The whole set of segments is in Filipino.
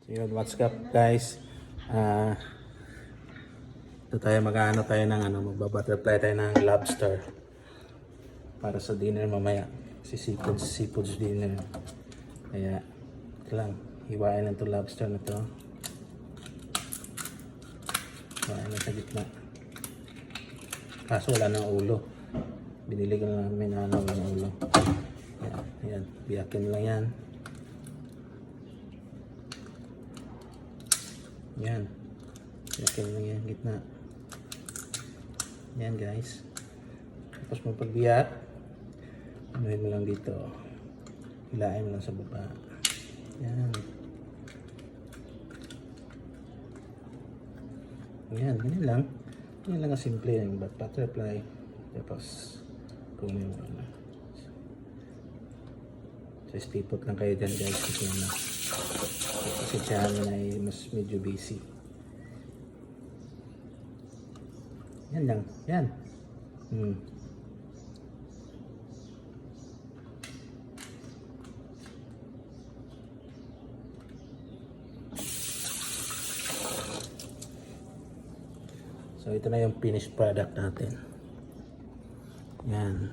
Yun, what's up guys? Ito tayo mag-ano tayo ng magbabutterfly tayo ng lobster para sa dinner mamaya. Si seafoods dinner. Kaya ito lang, hiwain lang itong lobster na to. Hiwain lang sa gitna. Kaso wala ng ulo. Binili ko lang namin ng ulo. Ayan, biyakin lang yan. Yan. Biyakin lang yan, gitna. Yan guys. Tapos mo pagbiyak, anuhin mo lang dito. Hilain mo lang sa baba. Yan. Yan, ganyan lang. Ganyan lang ang simple yung butterfly. Tapos, kunin mo na. So, stay put lang kayo dyan guys. Kasi siya na ay mas medyo busy. Yan lang. Yan. So, ito na yung finished product natin. Yan.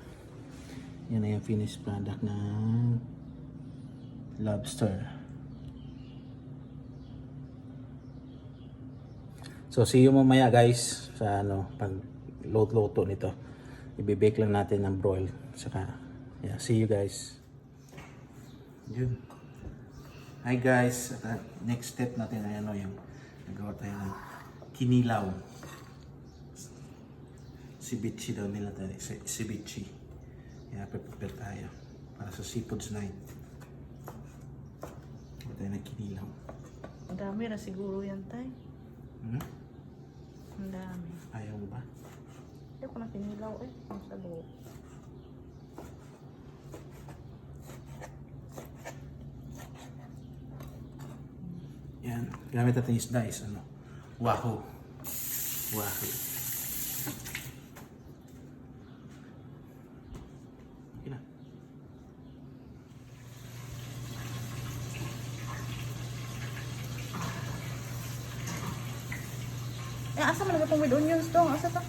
Yan na yung finished product ng lobster. So, see you mamaya guys sa pag luto nito. Ibibake lang natin ng broil. Saka, yeah, see you guys. Yun. Hi guys. Next step natin ay yung nagawa tayo ng kinilaw. Ceviche daw nila tayo. Ceviche. Yeah, prepare tayo para sa seafoods night. Nagawa tayo ng kinilaw. Ang dami na siguro yan, tay. Ang dami. Ayaw mo ba? Ayaw ko na kinilaw ang sa loob. Yan. Gamit natin isda is wahoo. Wahoo. Okay na. Asa man itong with onions dong? Asa to?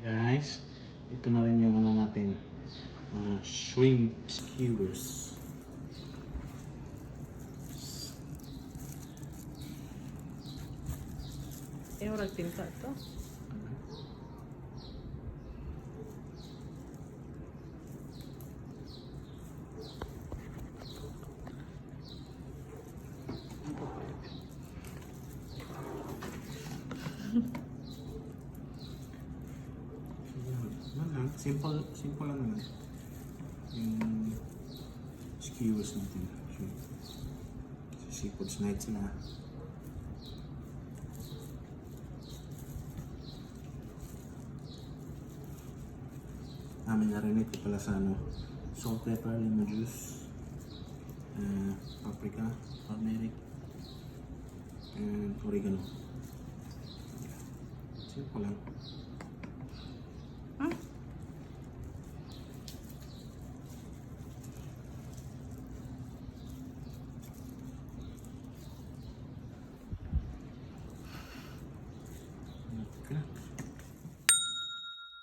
Guys, Ito na rin yung ano natin, shrimp skewers. Eh, urag tinta to. Ano lang, simple lang naman. Yung skewers natin. Seafood night sila. Namin narinit ko pala sa ano, salt, pepper, lemon juice, paprika, turmeric, and oregano. Simple lang. Hmm? Okay.